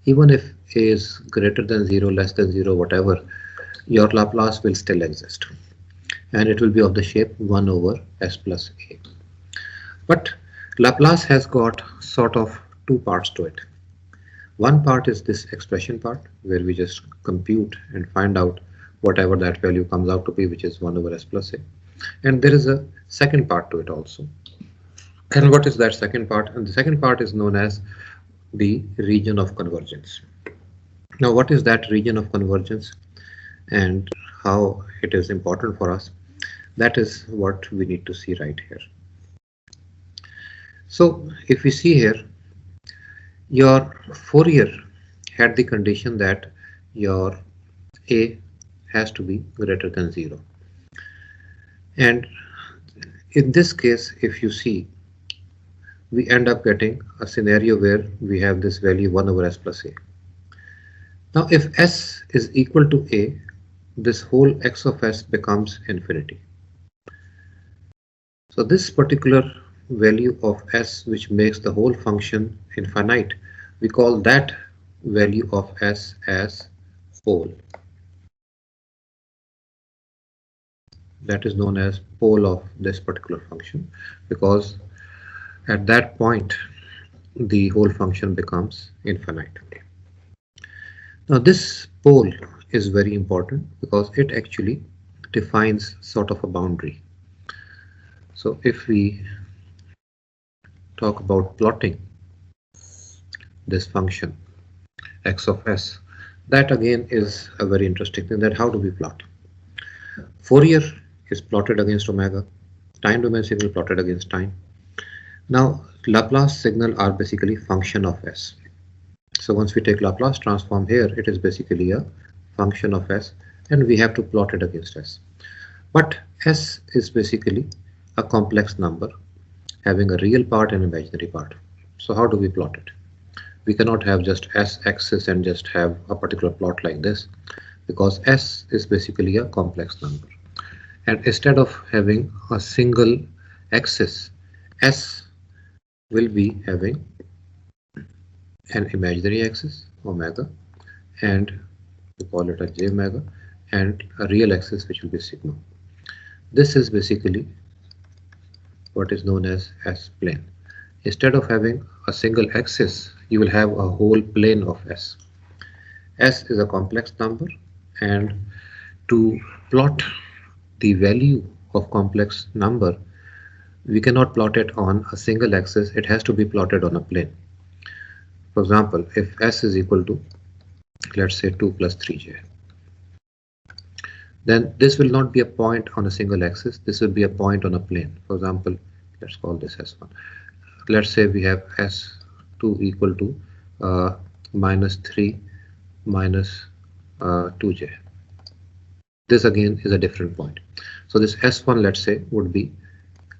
Speaker 1: Even if a is greater than 0, less than 0, whatever, your Laplace will still exist. And it will be of the shape 1 over s plus a. But Laplace has got sort of two parts to it. One part is this expression part, where we just compute and find out whatever that value comes out to be, which is 1 over s plus a. And there is a second part to it also. And what is that second part? And the second part is known as the region of convergence. Now, what is that region of convergence and how it is important for us? That is what we need to see right here. So if we see here, your Fourier had the condition that your A has to be greater than 0. And in this case, if you see, we end up getting a scenario where we have this value 1 over s plus a. Now, if s is equal to a, this whole x of s becomes infinity. So this particular value of s, which makes the whole function infinite, we call that value of s as pole. That is known as pole of this particular function, because at that point the whole function becomes infinite. Now this pole is very important because it actually defines sort of a boundary. So if we talk about plotting this function x of s, that again is a very interesting thing, that how do we plot? Fourier is plotted against omega, time domain signal plotted against time. Now Laplace signal are basically function of s. So once we take Laplace transform here, it is basically a function of s and we have to plot it against s. But s is basically a complex number having a real part and imaginary part. So how do we plot it? We cannot have just s axis and just have a particular plot like this, because s is basically a complex number. And instead of having a single axis, s will be having an imaginary axis omega, and we call it a j omega, and a real axis which will be sigma. This is basically what is known as s-plane. Instead of having a single axis, you will have a whole plane of s. S is a complex number, and to plot the value of complex number, we cannot plot it on a single axis, it has to be plotted on a plane. For example, if s is equal to, let's say 2 plus 3j, then this will not be a point on a single axis, this will be a point on a plane. For example, let's call this s1. Let's say we have s2 equal to minus 3 minus 2j. This again is a different point. So this s1, let's say, would be,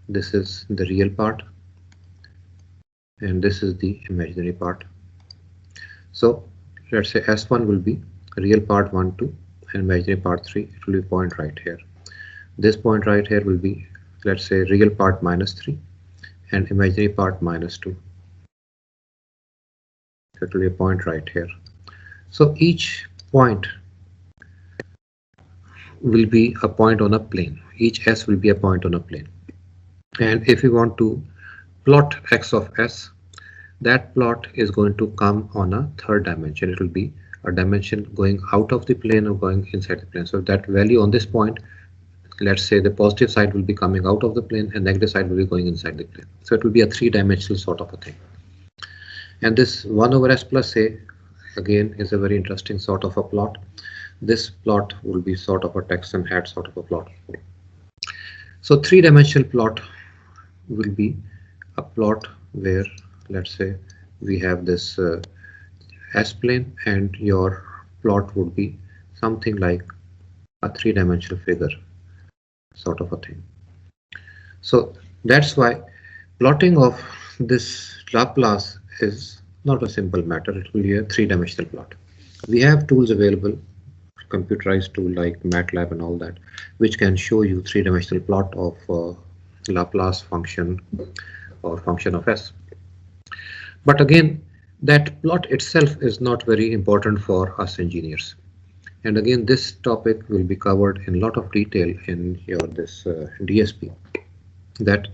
Speaker 1: this is the real part and this is the imaginary part. So let's say s1 will be real part 1, 2 and imaginary part 3. It will be point right here. This point right here will be, let's say, real part minus 3 and imaginary part minus 2. So it will be a point right here. So each point will be a point on a plane. Each s will be a point on a plane. And if we want to plot x of s, that plot is going to come on a third dimension. It will be a dimension going out of the plane or going inside the plane. So that value on this point, let's say the positive side will be coming out of the plane and negative side will be going inside the plane. So it will be a three-dimensional sort of a thing. And this 1 over s plus a again is a very interesting sort of a plot. This plot will be sort of a Texan hat sort of a plot. So three-dimensional plot will be a plot where, let's say, we have this s-plane and your plot would be something like a three-dimensional figure sort of a thing. So that's why plotting of this Laplace is not a simple matter. It will be a three-dimensional plot. We have tools available, computerized tool like MATLAB and all that, which can show you three-dimensional plot of Laplace function or function of s. But again, that plot itself is not very important for us engineers. And again, this topic will be covered in a lot of detail in your this DSP. That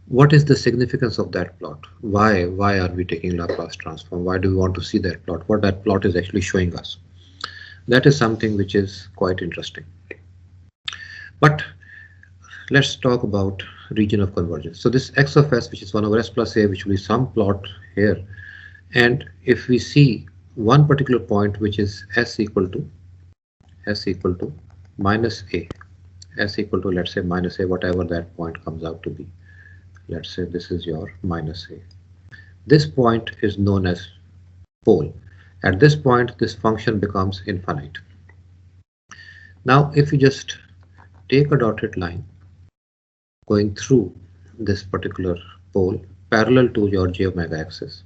Speaker 1: what is the significance of that plot? Why are we taking Laplace transform? Why do we want to see that plot? What that plot is actually showing us? That is something which is quite interesting. But let's talk about region of convergence. So this x of s, which is 1 over s plus a, which will be some plot here. And if we see one particular point which is s equal to minus a, s equal to, let's say, minus a, whatever that point comes out to be. Let's say this is your minus a. This point is known as pole. At this point, this function becomes infinite. Now, if you just take a dotted line going through this particular pole parallel to your j omega axis,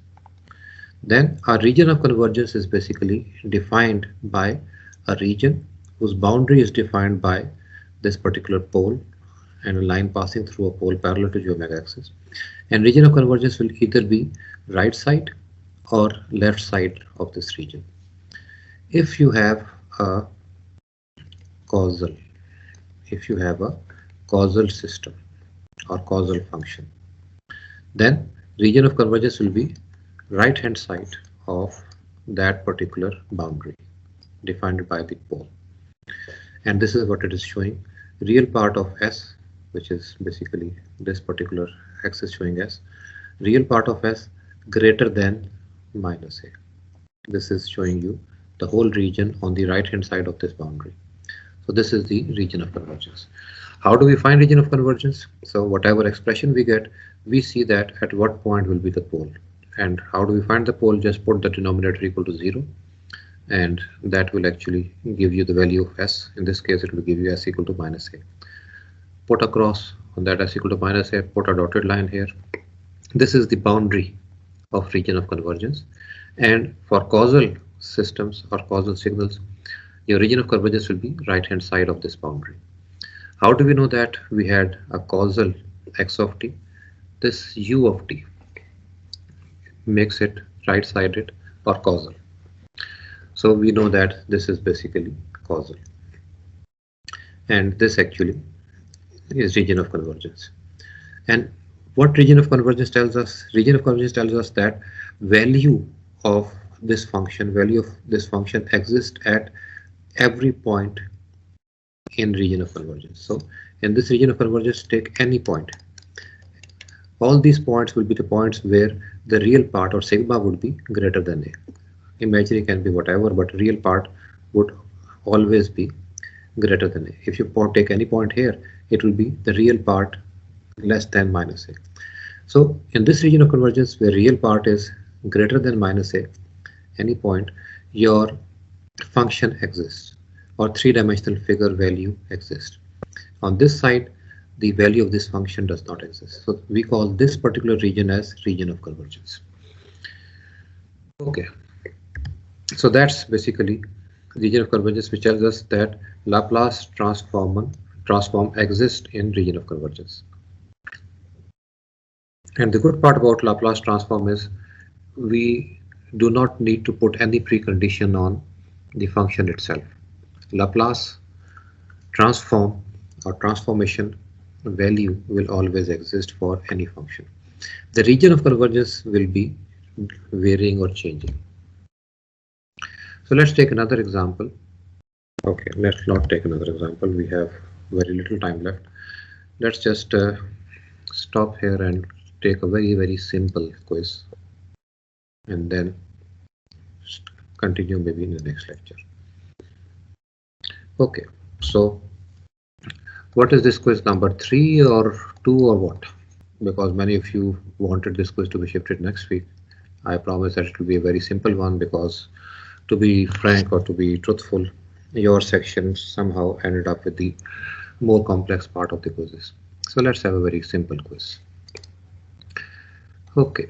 Speaker 1: then our region of convergence is basically defined by a region whose boundary is defined by this particular pole and a line passing through a pole parallel to j omega axis. And region of convergence will either be right side or left side of this region. If you have a causal, system or causal function, then region of convergence will be right hand side of that particular boundary defined by the pole. And this is what it is showing. Real part of s, which is basically this particular axis showing s, real part of s greater than minus a. This is showing you the whole region on the right hand side of this boundary. So this is the region of convergence. How do we find region of convergence? So whatever expression we get, we see that at what point will be the pole. And how do we find the pole? Just put the denominator equal to 0, and that will actually give you the value of s. In this case, it will give you s equal to minus a. Put across on that s equal to minus a, put a dotted line here. This is the boundary of region of convergence. And for causal systems or causal signals, your region of convergence will be right hand side of this boundary. How do we know that? We had a causal x of t. This u of t makes it right sided or causal. So we know that this is basically causal. And this actually is region of convergence. And what region of convergence tells us? Region of convergence tells us that value of this function exists at every point in region of convergence. So in this region of convergence, take any point. All these points will be the points where the real part or sigma would be greater than a. Imaginary can be whatever, but real part would always be greater than a. If you take any point here, it will be the real part less than minus a. So in this region of convergence, where real part is greater than minus a, any point, your function exists, or three-dimensional figure value exists. On this side, the value of this function does not exist. So we call this particular region as region of convergence. Okay, so that's basically region of convergence, which tells us that Laplace transform exists in region of convergence. And the good part about Laplace transform is we do not need to put any precondition on the function itself. Laplace transform or transformation value will always exist for any function. The region of convergence will be varying or changing. So let's take another example. Okay, let's not take another example. We have very little time left. Let's just stop here and take a very simple quiz, and then continue maybe in the next lecture. Okay, so what is this quiz, number 3 or 2 or what? Because many of you wanted this quiz to be shifted next week. I promise that it will be a very simple one, because to be frank or to be truthful, your section somehow ended up with the more complex part of the quizzes. So let's have a very simple quiz. Okay.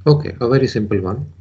Speaker 1: Okay, a very simple one.